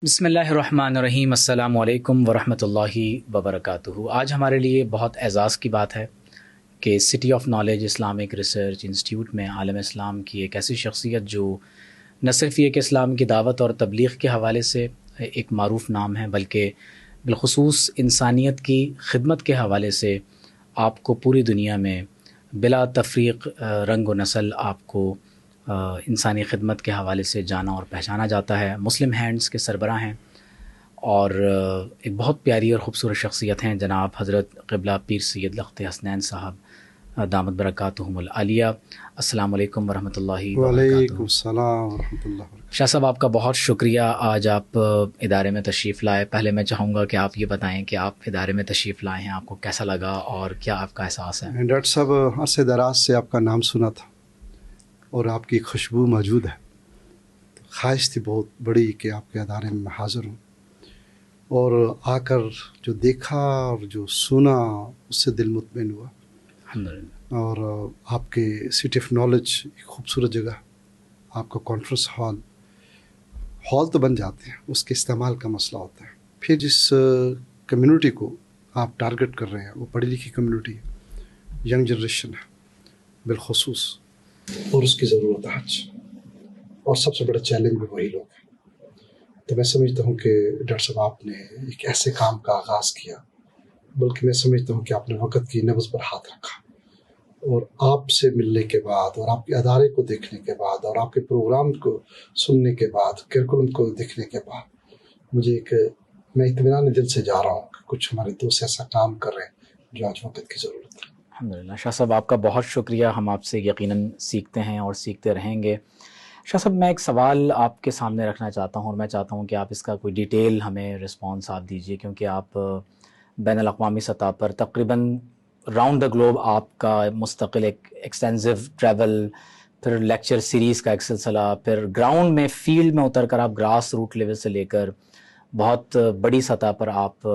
بسم اللہ الرحمن الرحیم۔ السلام علیکم ورحمۃ اللہ وبرکاتہ۔ آج ہمارے لیے بہت اعزاز کی بات ہے کہ city of knowledge Islamic research institute میں عالم اسلام کی ایک ایسی شخصیت جو نہ صرف یہ کہ اسلام کی دعوت اور تبلیغ کے حوالے سے ایک معروف نام ہے، بلکہ بالخصوص انسانیت کی خدمت کے حوالے سے آپ کو پوری دنیا میں بلا تفریق رنگ و نسل آپ کو انسانی خدمت کے حوالے سے جانا اور پہچانا جاتا ہے۔ مسلم ہینڈز کے سربراہ ہیں اور ایک بہت پیاری اور خوبصورت شخصیت ہیں جناب حضرت قبلہ پیر سید لخت حسنین صاحب دامت برکاتہم العالیہ۔ السلام علیکم ورحمۃ اللہ وبرکاتہ۔ وعلیکم السلام ورحمۃ اللہ وبرکاتہ۔ شاہ صاحب، آپ کا بہت شکریہ، آج آپ ادارے میں تشریف لائے۔ پہلے میں چاہوں گا کہ آپ یہ بتائیں کہ آپ ادارے میں تشریف لائے ہیں، آپ کو کیسا لگا اور کیا آپ کا احساس ہے؟ ڈاکٹر صاحب، عرصے دراز سے آپ کا نام سنا تھا اور آپ کی خوشبو موجود ہے، خواہش تھی بہت بڑی کہ آپ کے ادارے میں حاضر ہوں، اور آ کر جو دیکھا اور جو سنا اس سے دل مطمئن ہوا۔ الحمدللہ۔ اور آپ کے سٹی آف نالج ایک خوبصورت جگہ، آپ کا کانفرنس ہال تو بن جاتے ہیں، اس کے استعمال کا مسئلہ ہوتا ہے۔ پھر جس کمیونٹی کو آپ ٹارگٹ کر رہے ہیں وہ پڑھی لکھی کمیونٹی ہے، ینگ جنریشن ہے بالخصوص، اور اس کی ضرورت ہے آج، اور سب سے بڑا چیلنج بھی وہی لوگ ہیں۔ تو میں سمجھتا ہوں کہ ڈاکٹر صاحب آپ نے ایک ایسے کام کا آغاز کیا، بلکہ میں سمجھتا ہوں کہ آپ نے وقت کی نبض پر ہاتھ رکھا، اور آپ سے ملنے کے بعد اور آپ کے ادارے کو دیکھنے کے بعد اور آپ کے پروگرام کو سننے کے بعد، کریکولم کو دیکھنے کے بعد، مجھے میں اطمینان دل سے جا رہا ہوں کہ کچھ ہمارے دوست ایسا کام کر رہے ہیں جو آج وقت کی ضرورت ہے۔ الحمدللہ شاہ صاحب، آپ کا بہت شکریہ، ہم آپ سے یقیناً سیکھتے ہیں اور سیکھتے رہیں گے۔ شاہ صاحب، میں ایک سوال آپ کے سامنے رکھنا چاہتا ہوں اور میں چاہتا ہوں کہ آپ اس کا کوئی ڈیٹیل ہمیں رسپانس آپ دیجئے، کیونکہ آپ بین الاقوامی سطح پر تقریباً راؤنڈ دا گلوب آپ کا مستقل ایک ایکسٹینسو ٹریول، پھر لیکچر سیریز کا ایک سلسلہ، پھر گراؤنڈ میں فیلڈ میں اتر کر آپ گراس روٹ لیول سے لے کر بہت بڑی سطح پر آپ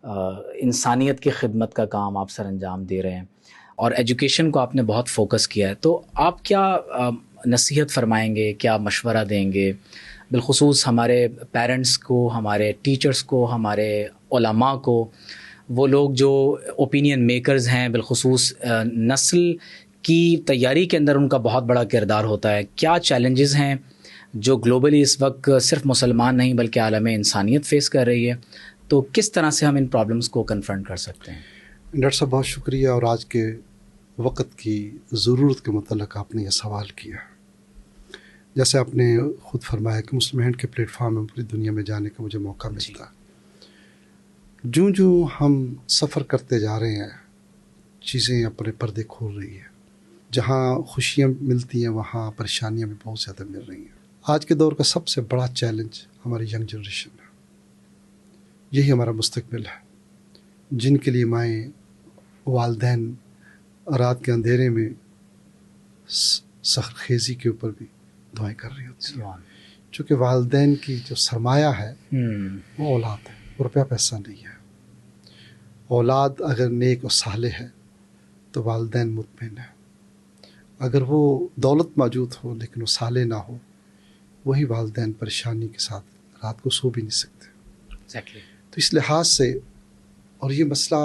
انسانیت کی خدمت کا کام آپ سر انجام دے رہے ہیں، اور ایجوکیشن کو آپ نے بہت فوکس کیا ہے۔ تو آپ کیا نصیحت فرمائیں گے، کیا مشورہ دیں گے بالخصوص ہمارے پیرنٹس کو، ہمارے ٹیچرز کو، ہمارے علماء کو، وہ لوگ جو اوپینین میکرز ہیں، بالخصوص نسل کی تیاری کے اندر ان کا بہت بڑا کردار ہوتا ہے؟ کیا چیلنجز ہیں جو گلوبلی اس وقت صرف مسلمان نہیں بلکہ عالم انسانیت فیس کر رہی ہے؟ تو کس طرح سے ہم ان پرابلمس کو کنفرنٹ کر سکتے ہیں؟ ڈاکٹر صاحب بہت شکریہ، اور آج کے وقت کی ضرورت کے متعلق آپ نے یہ سوال کیا۔ جیسے آپ نے خود فرمایا کہ مسلم ہینڈ کے پلیٹ فارم میں پوری دنیا میں جانے کا مجھے موقع ملتا ہے۔ جو ہم سفر کرتے جا رہے ہیں، چیزیں اپنے پردے کھول رہی ہیں، جہاں خوشیاں ملتی ہیں وہاں پریشانیاں بھی بہت زیادہ مل رہی ہیں۔ آج کے دور کا سب سے بڑا چیلنج ہماری ینگ جنریشن ہے، یہی ہمارا مستقبل ہے، جن کے لیے مائیں، والدین رات کے اندھیرے میں سحر خیزی کے اوپر بھی دعائیں کر رہی ہوتی ہیں، چونکہ والدین کی جو سرمایہ ہے وہ اولاد ہے، روپیہ پیسہ نہیں ہے۔ اولاد اگر نیک و صالح ہے تو والدین مطمئن ہے، اگر وہ دولت موجود ہو لیکن وہ صالح نہ ہو، وہی والدین پریشانی کے ساتھ رات کو سو بھی نہیں سکتے۔ تو اس لحاظ سے، اور یہ مسئلہ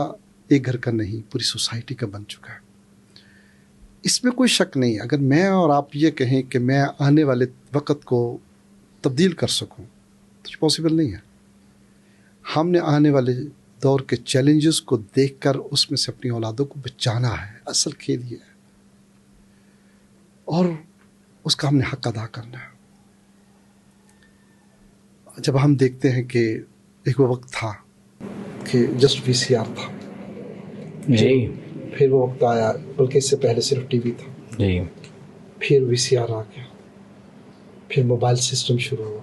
ایک گھر کا نہیں، پوری سوسائٹی کا بن چکا ہے، اس میں کوئی شک نہیں۔ اگر میں اور آپ یہ کہیں کہ میں آنے والے وقت کو تبدیل کر سکوں تو یہ پاسبل نہیں ہے۔ ہم نے آنے والے دور کے چیلنجز کو دیکھ کر اس میں سے اپنی اولادوں کو بچانا ہے، اصل کھیل یہ ہے، اور اس کا ہم نے حق ادا کرنا ہے۔ جب ہم دیکھتے ہیں کہ ایک وہ وقت تھا کہ جسٹ وی سی آر تھا، جی، پھر وہ وقت آیا، بلکہ اس سے پہلے صرف ٹی وی تھا، جی، پھر وی سی آر آ گیا، پھر موبائل سسٹم شروع ہوا،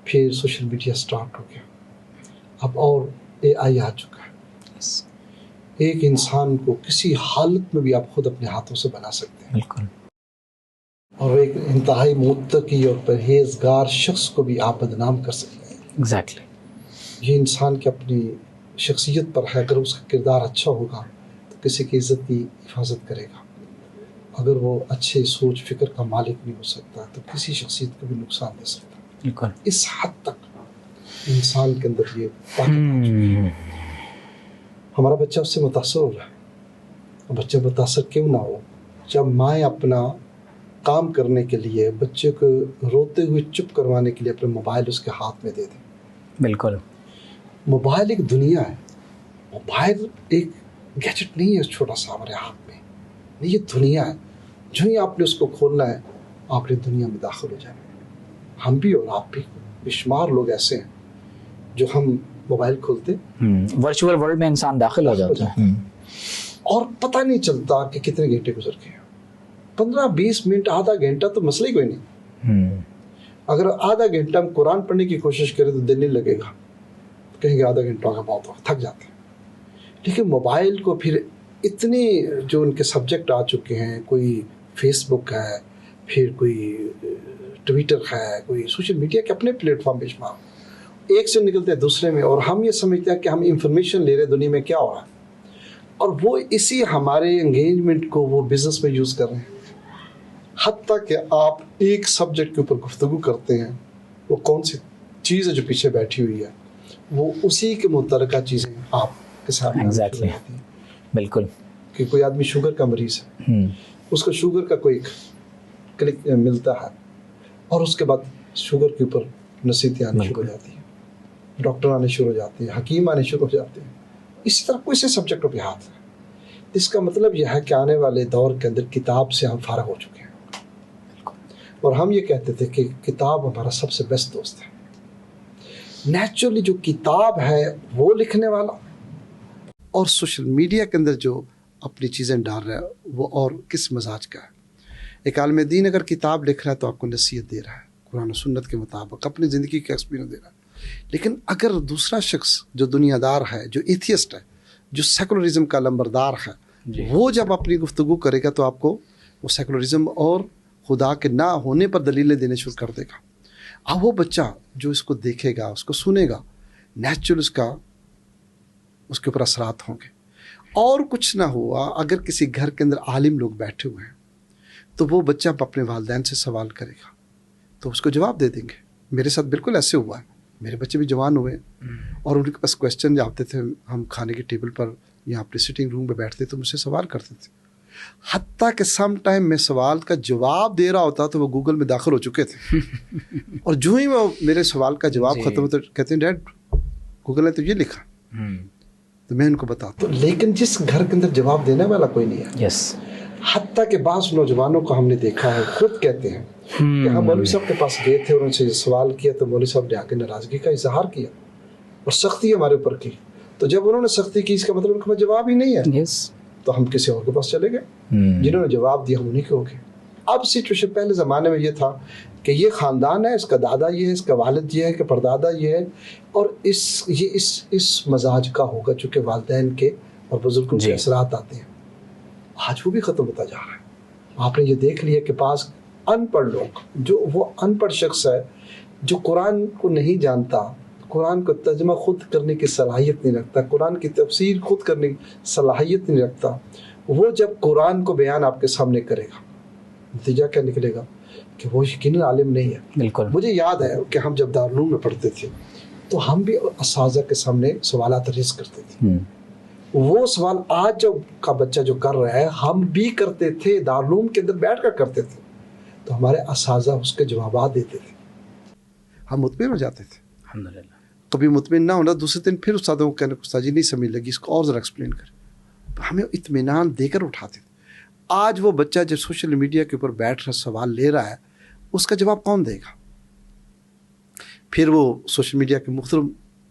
پھر سوشل میڈیا سٹارٹ ہو گیا، اب اور اے آئی آ چکا ہے۔ ایک انسان کو کسی حالت میں بھی آپ خود اپنے ہاتھوں سے بنا سکتے ہیں، بالکل، اور ایک انتہائی متقی اور پرہیزگار شخص کو بھی آپ بدنام کر سکتے ہیں۔ ایگزیکٹلی۔ یہ انسان کی اپنی شخصیت پر ہے، اگر اس کا کردار اچھا ہوگا تو کسی کی عزت کی حفاظت کرے گا، اگر وہ اچھے سوچ فکر کا مالک نہیں ہو سکتا تو کسی شخصیت کو بھی نقصان دے سکتا ہے۔ اس حد تک انسان کے اندر یہ طاقت، ہمارا بچہ اس سے متاثر ہو رہا ہے. بچہ متاثر کیوں نہ ہو جب مائیں اپنا کام کرنے کے لیے بچے کو روتے ہوئے چپ کروانے کے لیے اپنے موبائل اس کے ہاتھ میں دے دیں. بالکل. موبائل ایک دنیا ہے، موبائل ایک گیجٹ نہیں ہے چھوٹا سا ہمارے ہاتھ میں، نہیں یہ دنیا ہے. جو ہی آپ نے اس کو کھولنا ہے آپ نے دنیا میں داخل ہو جانا. ہم بھی اور آپ بھی بے شمار لوگ ایسے ہیں جو ہم موبائل کھولتے ورچوئل ورلڈ میں انسان داخل ہو جاتا ہے اور پتہ نہیں چلتا کہ کتنے گھنٹے گزر گئے. 15-20 منٹ، آدھا گھنٹہ تو مسئلہ ہی کوئی نہیں. اگر آدھا گھنٹہ ہم قرآن پڑھنے کی کوشش کریں تو دل نہیں لگے گا، کہیں گے آدھا گھنٹہ کا بہت وقت، تھک جاتے ہیں. لیکن موبائل کو پھر اتنے جو ان کے سبجیکٹ آ چکے ہیں، کوئی فیس بک ہے، پھر کوئی ٹویٹر ہے، کوئی سوشل میڈیا کے اپنے پلیٹ فارم بے شمار، ایک سے نکلتے ہیں دوسرے میں، اور ہم یہ سمجھتے ہیں کہ ہم انفارمیشن لے رہے ہیں دنیا میں کیا ہو رہا ہے، اور وہ اسی ہمارے انگیجمنٹ کو وہ بزنس میں یوز کر رہے ہیں. حتیٰ کہ آپ ایک سبجیکٹ کے اوپر گفتگو کرتے ہیں، وہ کون سی چیز ہے جو پیچھے بیٹھی ہوئی ہے، وہ اسی کے متعلقہ چیزیں آپ کے سامنے ایگزیکٹلی. بالکل. کہ کوئی آدمی شوگر کا مریض ہے، اس کو شوگر کا کوئی کلک ملتا ہے اور اس کے بعد شوگر کے اوپر نصیحتیں آنی شروع ہو جاتی ہیں، ڈاکٹر آنے شروع ہو جاتے ہیں، حکیم آنے شروع ہو جاتے ہیں. اسی طرح کوئی سے سبجیکٹوں پہ ہاتھ ہے. اس کا مطلب یہ ہے کہ آنے والے دور کے اندر کتاب سے ہم فارغ ہو چکے ہیں، اور ہم یہ کہتے تھے کہ کتاب ہمارا سب سے بیسٹ دوست ہے. نیچرلی جو کتاب ہے وہ لکھنے والا، اور سوشل میڈیا کے اندر جو اپنی چیزیں ڈال رہا ہے وہ اور کس مزاج کا ہے. ایک عالم دین اگر کتاب لکھ رہا ہے تو آپ کو نصیحت دے رہا ہے قرآن و سنت کے مطابق، اپنی زندگی کا ایکسپیرینس دے رہا ہے. لیکن اگر دوسرا شخص جو دنیا دار ہے، جو ایتھیسٹ ہے، جو سیکولرزم کا لمبردار ہے، وہ جب اپنی گفتگو کرے گا تو آپ کو وہ سیکولرزم اور خدا کے نہ ہونے پر دلیلیں دینے شروع کر دے گا. اب وہ بچہ جو اس کو دیکھے گا، اس کو سنے گا، نیچرل اس کے اوپر اثرات ہوں گے. اور کچھ نہ ہوا اگر کسی گھر کے اندر عالم لوگ بیٹھے ہوئے ہیں تو وہ بچہ اپنے والدین سے سوال کرے گا تو اس کو جواب دے دیں گے. میرے ساتھ بالکل ایسے ہوا ہے، میرے بچے بھی جوان ہوئے اور ان کے پاس کویسچن آتے تھے، ہم کھانے کے ٹیبل پر یا اپنے سٹنگ روم میں بیٹھتے تو مجھ سے سوال کرتے تھے. حتیٰ کہ سم ٹائم میں سوال کا جواب دے رہا ہوتا تو وہ گوگل میں داخل ہو چکے تھے، اور جو ہی وہ میرے سوال کا جواب ختم ہوتا کہتے ہیں ڈیڈ گوگل نے تو یہ لکھا، تو میں ان کو بتاتا ہوں. لیکن جس گھر کے اندر جواب دینے والا کوئی نہیں ہے. یس. حتیٰ کہ بعض نوجوانوں کو ہم نے دیکھا ہے خود کہتے ہیں کہ ہم مولوی صاحب کے پاس گئے تھے اور ان سے سوال کیا تو مولوی صاحب نے آ کے ناراضگی کا اظہار کیا اور سختی ہمارے اوپر کی. تو جب انہوں نے سختی کی اس کا مطلب ان کے پاس جواب ہی نہیں ہے. تو ہم کسی اور کے پاس چلے گئے، جنہوں نے جواب دیا ہم انہیں کے ہو گئے. اب سچویشن پہلے زمانے میں یہ تھا کہ یہ خاندان ہے، اس کا دادا یہ ہے، اس کا والد یہ ہے، کہ پردادا یہ ہے، اور اس مزاج کا ہوگا چونکہ والدین کے اور بزرگوں کے اثرات آتے ہیں. آج وہ بھی ختم ہوتا جا رہا ہے. آپ نے یہ دیکھ لیا کہ بعض ان پڑھ لوگ، جو وہ ان پڑھ شخص ہے جو قرآن کو نہیں جانتا، قرآن کو ترجمہ خود کرنے کی صلاحیت نہیں رکھتا، قرآن کی تفسیر خود کرنے کی صلاحیت نہیں رکھتا، وہ جب قرآن کو بیان آپ کے سامنے کرے گا نتیجہ کیا نکلے گا کہ وہ یقیناً عالم نہیں ہے. بالکل. مجھے یاد ہے کہ ہم جب دارالعلوم میں پڑھتے تھے تو ہم بھی اساتذہ کے سامنے سوالات ریز کرتے تھے. وہ سوال آج جو کا بچہ جو کر رہا ہے ہم بھی کرتے تھے، دارالعلوم کے اندر بیٹھ کر کرتے تھے، تو ہمارے اساتذہ اس کے جوابات دیتے تھے، ہم مطمئن ہو جاتے تھے. الحمدللہ. کبھی مطمئن نہ ہونا، دوسرے دن پھر استادوں کو کہنے استاد جی نہیں سمجھ لگی، اس کو اور ذرا ایکسپلین کریں. ہمیں اطمینان دے کر اٹھاتے تھے. آج وہ بچہ جو سوشل میڈیا کے اوپر بیٹھ رہا سوال لے رہا ہے اس کا جواب کون دے گا؟ پھر وہ سوشل میڈیا کے مختلف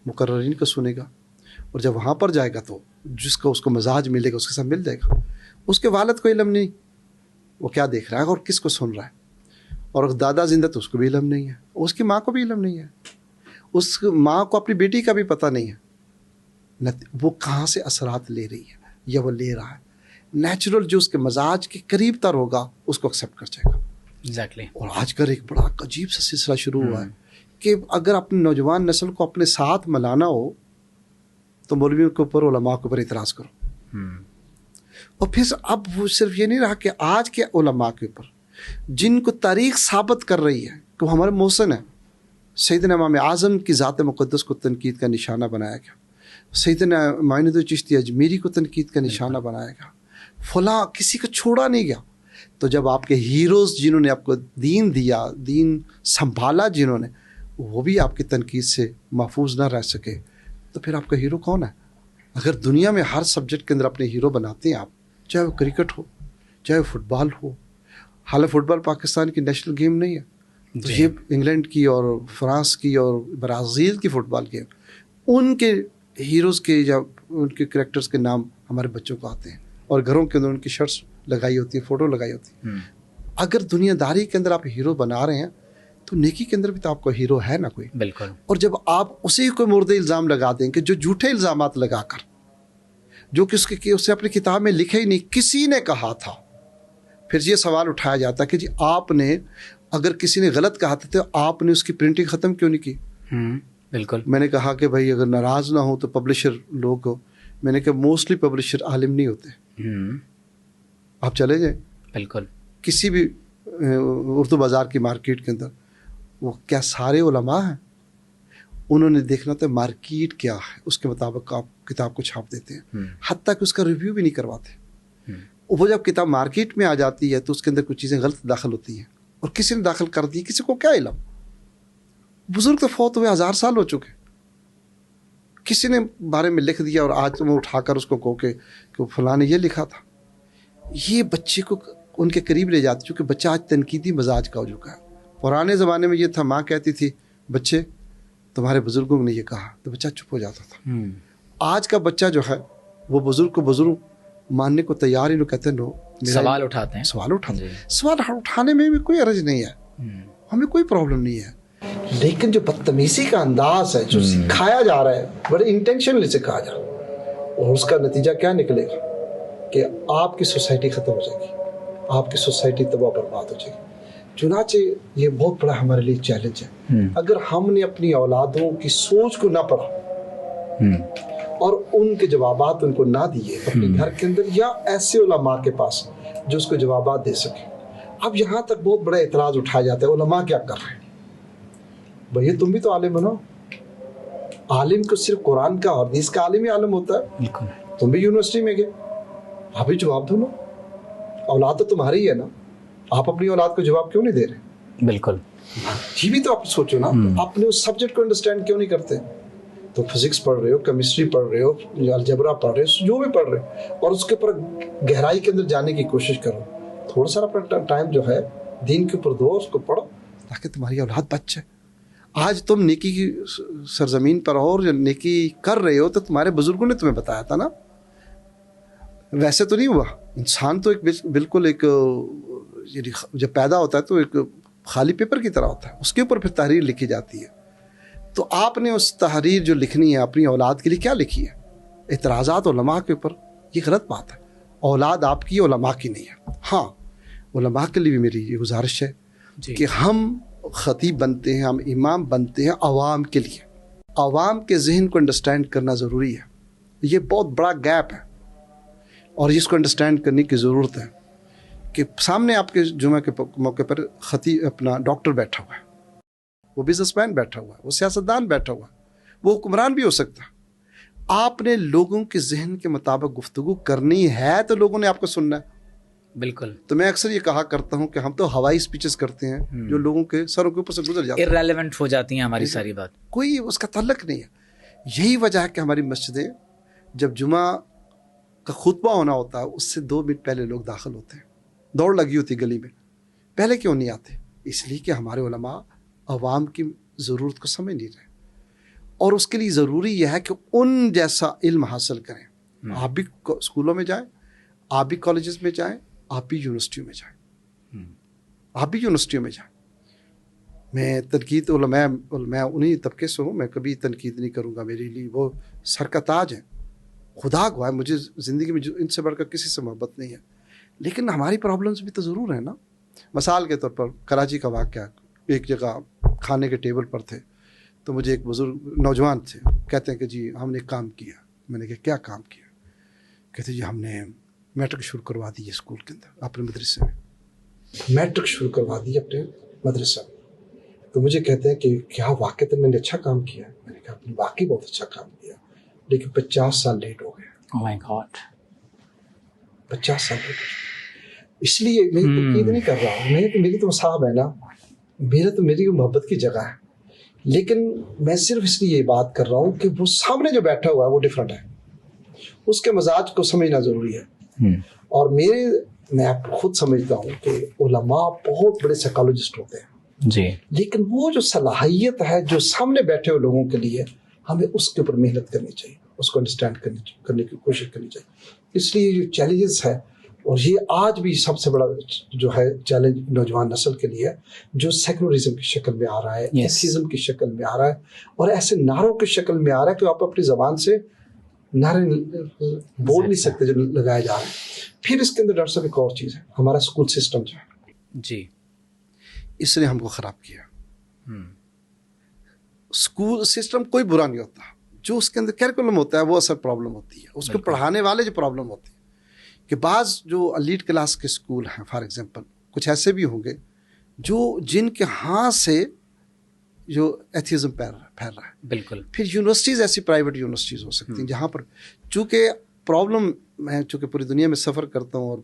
مقررین کو سنے گا، اور جب وہاں پر جائے گا تو جس کا اس کو مزاج ملے گا اس کے ساتھ مل جائے گا. اس کے والد کو علم نہیں وہ کیا دیکھ رہا ہے اور کس کو سن رہا ہے، اور اگر دادا زندہ تو اس کو بھی علم نہیں ہے، اس کی ماں کو بھی علم نہیں ہے، اس ماں کو اپنی بیٹی کا بھی پتہ نہیں ہے وہ کہاں سے اثرات لے رہی ہے یا وہ لے رہا ہے. نیچرل جو اس کے مزاج کے قریب تر ہوگا اس کو ایکسیپٹ کر جائے گا. ایگزیکٹلی. اور آج کل ایک بڑا عجیب سا سلسلہ شروع ہوا ہے کہ اگر اپنی نوجوان نسل کو اپنے ساتھ ملانا ہو تو مولویوں کے اوپر، علماء کے اوپر اعتراض کرو. اور پھر اب وہ صرف یہ نہیں رہا کہ آج کے علماء کے اوپر جن کو تاریخ ثابت کر رہی ہے کہ وہ ہمارے محسن ہیں، سیدنا امام اعظم کی ذات مقدس کو تنقید کا نشانہ بنایا گیا, سیدنا معین الدین چشتی اجمیری کو تنقید کا نشانہ بنایا گیا, فلاں کسی کو چھوڑا نہیں گیا. تو جب آپ کے ہیروز جنہوں نے آپ کو دین دیا, دین سنبھالا جنہوں نے, وہ بھی آپ کی تنقید سے محفوظ نہ رہ سکے, تو پھر آپ کا ہیرو کون ہے؟ اگر دنیا میں ہر سبجیکٹ کے اندر اپنے ہیرو بناتے ہیں آپ, چاہے وہ کرکٹ ہو چاہے وہ فٹ بال ہو, حالانکہ فٹ بال پاکستان کی نیشنل گیم نہیں ہے, تو یہ انگلینڈ کی اور فرانس کی اور برازیل کی فٹ بال گیم, ان کے ہیروز کے یا ان کے کریکٹرز کے نام ہمارے بچوں کو آتے ہیں, اور گھروں کے اندر ان کی شرٹس لگائی ہوتی ہے, فوٹو لگائی ہوتی ہے. اگر دنیا داری کے اندر آپ ہیرو بنا رہے ہیں تو نیکی کے اندر بھی تو آپ کا ہیرو ہے نا کوئی. بالکل. اور جب آپ اسی کو مورد الزام لگا دیں کہ جو جھوٹے الزامات لگا کر, جو کہ اسے اپنی کتاب میں لکھے ہی نہیں, کسی نے کہا تھا, پھر یہ سوال اٹھایا جاتا ہے کہ جی آپ نے اگر کسی نے غلط کہا تھا تو آپ نے اس کی پرنٹنگ ختم کیوں نہیں کی؟ بالکل. میں نے کہا کہ بھائی اگر ناراض نہ ہو تو پبلشر لوگ ہو, میں نے کہا موسٹلی پبلشر عالم نہیں ہوتے. آپ چلے جائیں بالکل کسی بھی اردو بازار کی مارکیٹ کے اندر, وہ کیا سارے علماء ہیں؟ انہوں نے دیکھنا تھا مارکیٹ کیا ہے, اس کے مطابق آپ کتاب کو چھاپ دیتے ہیں, حتیٰ کہ اس کا ریویو بھی نہیں کرواتے. وہ جب کتاب مارکیٹ میں آ جاتی ہے تو اس کے اندر کچھ چیزیں غلط داخل ہوتی ہیں, اور کسی نے داخل کر دی, کسی کو کیا علم؟ بزرگ تو فوت ہوئے 1000 سال ہو چکے, کسی نے بارے میں لکھ دیا اور آج تمہیں اٹھا کر اس کو کہو کہ فلاں نے یہ لکھا تھا. یہ بچے کو ان کے قریب لے جاتی, چونکہ بچہ آج تنقیدی مزاج کا ہو چکا ہے. پرانے زمانے میں یہ تھا, ماں کہتی تھی بچے تمہارے بزرگوں نے یہ کہا, تو بچہ چپ ہو جاتا تھا. آج کا بچہ جو ہے وہ بزرگ کو بزرگ ماننے کو تیار ہی نہیں, کہتے نو, سوال اٹھاتے ہیں. سوال اٹھانے میں بھی کوئی حرج نہیں ہے, ہمیں کوئی پرابلم نہیں ہے, لیکن جو بدتمیزی کا انداز ہے جو سکھایا جا رہا ہے, بڑے انٹینشنلی سکھایا جا رہا ہے, اور اس کا نتیجہ کیا نکلے گا کہ آپ کی سوسائٹی ختم ہو جائے گی, آپ کی سوسائٹی تباہ برباد ہو جائے گی. چنانچہ یہ بہت بڑا ہمارے لیے چیلنج ہے. اگر ہم نے اپنی اولادوں کی سوچ کو نہ پڑھا اور ان کے جوابات ان کو نہ دیے اپنے گھر کے اندر, یا ایسے علماء کے پاس جو اس کو جوابات دے سکے. اب یہاں تک بہت بڑا اعتراض اٹھایا جاتا ہے, علماء کیا کر رہے ہیں؟ بھئی تم بھی تو عالم بنو. عالم کو صرف قرآن کا اور حدیث کا عالم ہی عالم ہوتا ہے. تم بھی یونیورسٹی میں گئے, آپ بھی جواب دو نا, اولاد تو تمہاری ہی ہے نا, آپ اپنی اولاد کو جواب کیوں نہیں دے رہے؟ بالکل. یہ بھی تو آپ سوچو نا, آپ نے اس سبجیکٹ کو انڈرسٹینڈ کیوں نہیں کرتے؟ تو فزکس پڑھ رہے ہو, کیمسٹری پڑھ رہے ہو, الجبرا پڑھ رہے ہو, جو بھی پڑھ رہے ہو, اور اس کے اوپر گہرائی کے اندر جانے کی کوشش کرو. تھوڑا سا اپنا ٹائم جو ہے دین کے اوپر دو, اس کو پڑھو تاکہ تمہاری اولاد بچ جائے. آج تم نیکی کی سرزمین پر ہو اور جو نیکی کر رہے ہو تو تمہارے بزرگوں نے تمہیں بتایا تھا نا. ویسے تو نہیں ہوا. انسان تو ایک بالکل ایک جب پیدا ہوتا ہے تو ایک خالی پیپر کی طرح ہوتا ہے, اس کے اوپر پھر تحریر لکھی جاتی ہے. تو آپ نے اس تحریر جو لکھنی ہے اپنی اولاد کے لیے کیا لکھی ہے؟ اعتراضات علماء کے اوپر, یہ غلط بات ہے. اولاد آپ کی, علماء کی نہیں ہے. ہاں علماء کے لیے بھی میری یہ گزارش ہے کہ ہم خطیب بنتے ہیں, ہم امام بنتے ہیں عوام کے لیے. عوام کے ذہن کو انڈرسٹینڈ کرنا ضروری ہے. یہ بہت بڑا گیپ ہے اور اس کو انڈرسٹینڈ کرنے کی ضرورت ہے کہ سامنے آپ کے جمعہ کے موقع پر خطیب اپنا ڈاکٹر بیٹھا ہوا ہے, وہ بزنس مین بیٹھا ہوا ہے, وہ سیاستدان بیٹھا ہوا ہے, وہ حکمران بھی ہو سکتا ہے. آپ نے لوگوں کے ذہن کے مطابق گفتگو کرنی ہے تو لوگوں نے آپ کو سننا ہے. بالکل. تو میں اکثر یہ کہا کرتا ہوں کہ ہم تو ہوائی سپیچز کرتے ہیں جو لوگوں کے سروں کے اوپر سے گزر جاتے ہیں, irrelevant ہو جاتی ہیں ہماری ساری بات, کوئی اس کا تعلق نہیں ہے. یہی وجہ ہے کہ ہماری مسجدیں جب جمعہ کا خطبہ ہونا ہوتا ہے اس سے 2 منٹ پہلے لوگ داخل ہوتے ہیں, دوڑ لگی ہوتی گلی میں. پہلے کیوں نہیں آتے؟ اس لیے کہ ہمارے علماء عوام کی ضرورت کو سمجھ نہیں رہے, اور اس کے لیے ضروری یہ ہے کہ ان جیسا علم حاصل کریں. آپ بھی اسکولوں میں جائیں, آپ بھی کالجز میں جائیں, آپ بھی یونیورسٹیوں میں جائیں, آپ بھی یونیورسٹیوں میں جائیں. میں تنقید علماء انہی طبقے سے ہوں, میں کبھی تنقید نہیں کروں گا, میرے لیے وہ سر کا تاج ہے. خدا گواہ مجھے زندگی میں ان سے بڑھ کر کسی سے محبت نہیں ہے, لیکن ہماری پرابلمس بھی تو ضرور ہیں نا. مثال کے طور پر کراچی کا واقعہ, ایک جگہ کھانے کے ٹیبل پر تھے تو مجھے ایک بزرگ نوجوان تھے, کہتے ہیں کہ جی ہم نے کام کیا. میں نے کہا کیا کام کیا؟ کہتے جی ہم نے میٹرک شروع کروا دی ہے اسکول کے اندر, اپنے مدرسے میں میٹرک شروع کروا دی اپنے مدرسہ میں. تو مجھے کہتے ہیں کہ کیا واقعی میں نے اچھا کام کیا؟ میں نے کہا آپ نے واقعی بہت اچھا کام کیا، لیکن 50 سال لیٹ ہو گیا. Oh my God. 50 سال لیٹ. اس لیے میں تنقید نہیں کر رہا ہوں، میری تو صاحب ہے نا، میری محبت کی جگہ ہے، لیکن میں صرف اس لیے یہ بات کر رہا ہوں کہ وہ سامنے جو بیٹھا ہوا ہے وہ ڈفرینٹ ہے، اس کے مزاج کو سمجھنا ضروری ہے. اور میں خود سمجھتا ہوں کہ علماء بہت بڑے سائیکالوجسٹ ہوتے ہیں جی، لیکن وہ جو صلاحیت ہے جو سامنے بیٹھے ہوئے لوگوں کے لیے، ہمیں اس کے اوپر محنت کرنی چاہیے، اس کو انڈرسٹینڈ کرنے کی کوشش کرنی چاہیے. اس لیے جو چیلنجز ہے، اور یہ آج بھی سب سے بڑا جو ہے چیلنج نوجوان نسل کے لیے، جو سیکولرزم کی شکل میں آ رہا ہے، ایتھیزم کی شکل میں آ رہا ہے، اور ایسے نعروں کی شکل میں آ رہا ہے کہ آپ اپنی زبان سے نعرے بول نہیں سکتے جو لگائے جا رہے ہیں. پھر اس کے اندر ڈاکٹر صاحب ایک اور چیز ہے، ہمارا اسکول سسٹم جو ہے جی، اس نے ہم کو خراب کیا. اسکول سسٹم کوئی برا نہیں ہوتا، جو اس کے اندر کیریکولم ہوتا ہے وہ اصل پرابلم ہوتی ہے، اس کو پڑھانے والے جو پرابلم ہوتی ہے. کہ بعض جو ایلیٹ کلاس کے اسکول ہیں فار ایگزامپل، کچھ ایسے بھی ہوں گے جن کے ہاں سے جو ایتھیزم پھیل رہا ہے. بالکل. پھر یونیورسٹیز ایسی پرائیویٹ یونیورسٹیز ہو سکتی ہیں جہاں پر چونکہ پرابلم، میں چونکہ پوری دنیا میں سفر کرتا ہوں اور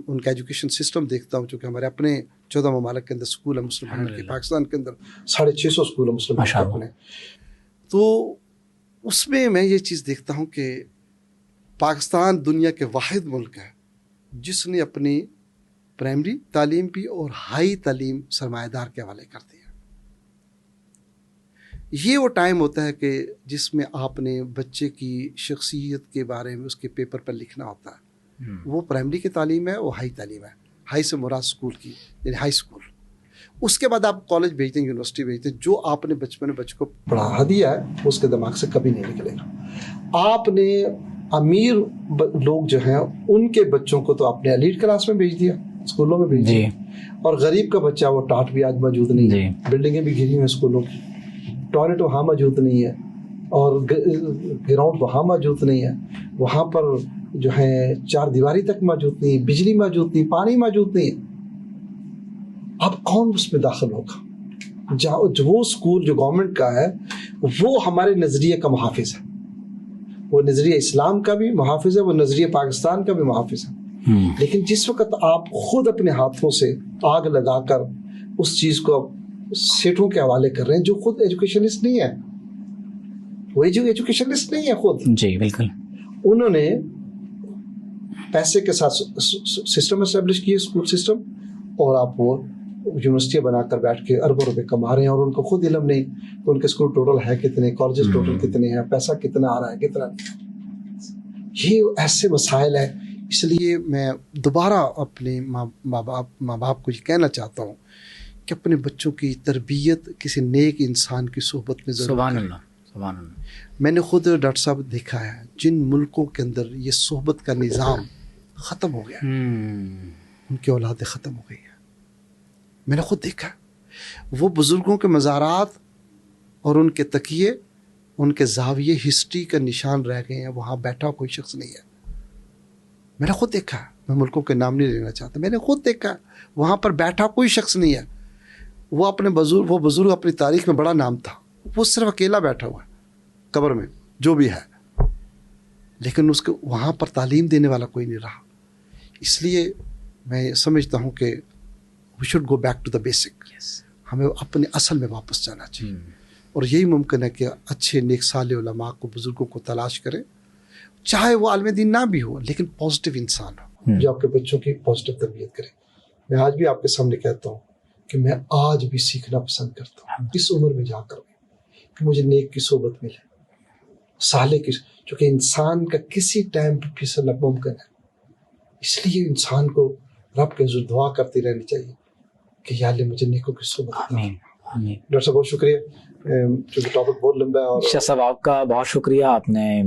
ان کا ایجوکیشن سسٹم دیکھتا ہوں، چونکہ ہمارے اپنے 14 ممالک کے اندر اسکول ہے مسلمان کے، پاکستان کے اندر 650 اسکول ہے مسلمان کے اپنے. تو اس میں یہ چیز دیکھتا ہوں کہ پاکستان دنیا کے واحد ملک ہے جس نے اپنی پرائمری تعلیم بھی اور ہائی تعلیم سرمایہ دار کے حوالے کر دی ہے. یہ وہ ٹائم ہوتا ہے کہ جس میں آپ نے بچے کی شخصیت کے بارے میں اس کے پیپر پر لکھنا ہوتا ہے. وہ پرائمری کی تعلیم ہے، وہ ہائی تعلیم ہے. ہائی سے مراد اسکول کی، یعنی ہائی اسکول. اس کے بعد آپ کالج بھیجتے ہیں، یونیورسٹی بھیجتے ہیں. جو آپ نے بچپن میں بچے کو پڑھا دیا ہے اس کے دماغ سے کبھی نہیں نکلے گا. آپ نے امیر لوگ جو ہیں ان کے بچوں کو تو آپ نے ایلیٹ کلاس میں بھیج دیا، اسکولوں میں بھیج دیا، اور غریب کا بچہ وہ ٹاٹ بھی آج موجود نہیں ہے. بلڈنگیں بھی گھری ہوئی ہیں اسکولوں کی، ٹوائلٹ وہاں موجود نہیں ہے، اور گراؤنڈ وہاں موجود نہیں ہے. وہاں پر جو ہے 4 دیواری تک موجود نہیں، بجلی موجود نہیں، پانی موجود نہیں. اب کون اس میں داخل ہوگا؟ جو وہ اسکول جو گورنمنٹ کا ہے وہ ہمارے نظریے کا محافظ ہے، وہ نظریہ اسلام کا بھی محافظ ہے، وہ نظریہ پاکستان کا بھی محافظ ہے. لیکن جس وقت آپ خود اپنے ہاتھوں سے آگ لگا کر اس چیز کو سیٹوں کے حوالے کر رہے ہیں جو خود ایجوکیشنسٹ نہیں ہے، وہ ایجوکیشنسٹ نہیں ہے خود. جی بالکل. انہوں نے پیسے کے ساتھ سسٹم اسٹیبلش کیے، اسکول سسٹم، اور آپ وہ یونیورسٹیاں بنا کر بیٹھ کے اربوں روپے کما رہے ہیں، اور ان کو خود علم نہیں کہ ان کے اسکول ٹوٹل ہے کتنے، کالجز ٹوٹل کتنے ہیں، پیسہ کتنا آ رہا ہے کتنا نہیں. یہ ایسے مسائل ہیں. اس لیے میں دوبارہ اپنے ماں باپ کو یہ کہنا چاہتا ہوں کہ اپنے بچوں کی تربیت کسی نیک انسان کی صحبت میں ضرور سبحان کریں. اللہ، سبحان اللہ. میں نے خود ڈاکٹر صاحب دیکھا ہے جن ملکوں کے اندر یہ صحبت کا نظام ختم ہو گیا، ان کی اولادیں ختم ہو گئی ہیں. میں نے خود دیکھا وہ بزرگوں کے مزارات اور ان کے تکیے، ان کے زاویے ہسٹری کا نشان رہ گئے ہیں، وہاں بیٹھا کوئی شخص نہیں ہے. میں نے خود دیکھا، میں ملکوں کے نام نہیں لینا چاہتا، میں نے خود دیکھا وہاں پر بیٹھا کوئی شخص نہیں ہے. وہ بزرگ اپنی تاریخ میں بڑا نام تھا، وہ صرف اکیلا بیٹھا ہوا ہے قبر میں جو بھی ہے، لیکن اس کو وہاں پر تعلیم دینے والا کوئی نہیں رہا. اس لیے میں سمجھتا ہوں کہ we should go back to the basic. ہمیں اپنے اصل میں واپس جانا چاہیے، اور یہی ممکن ہے کہ اچھے نیک صالح علماء کو، بزرگوں کو تلاش کریں، چاہے وہ عالم دین نہ بھی ہو لیکن پازیٹیو انسان ہو جو آپ کے بچوں کی پازیٹیو تربیت کرے. میں آج بھی آپ کے سامنے کہتا ہوں کہ میں آج بھی سیکھنا پسند کرتا ہوں اس عمر میں جا کر کہ مجھے نیک کی صحبت ملے، صالح کی، چونکہ انسان کا کسی ٹائم پہ پھسلنا ممکن ہے. اس لیے انسان کو رب کے حضور دعا کرتی رہنی چاہیے کہ یا اللہ مجھے نیکوں کی صحبت عطا فرما. ڈاکٹر صاحب بہت شکریہ، چونکہ ٹاپک بہت لمبا ہے. اور شاہ صاحب آپ کا بہت شکریہ، آپ نے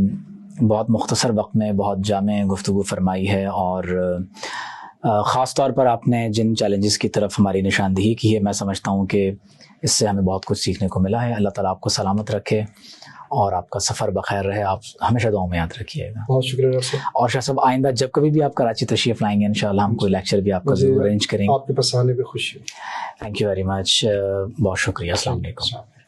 بہت مختصر وقت میں بہت جامع گفتگو فرمائی ہے، اور خاص طور پر آپ نے جن چیلنجز کی طرف ہماری نشاندہی کی ہے، میں سمجھتا ہوں کہ اس سے ہمیں بہت کچھ سیکھنے کو ملا ہے. اللہ تعالیٰ آپ کو سلامت رکھے اور آپ کا سفر بخیر رہے. آپ ہمیشہ دعاؤں میں یاد رکھیے گا. بہت شکریہ ڈاکٹر صاحب. اور شاہ صاحب آئندہ جب کبھی بھی آپ کراچی تشریف لائیں گے انشاءاللہ ہم کوئی لیکچر بھی آپ کا ضرور ارینج کریں گے. آپ کے پاس آنے پہ خوشی. Thank you very much. بہت شکریہ. السلام علیکم.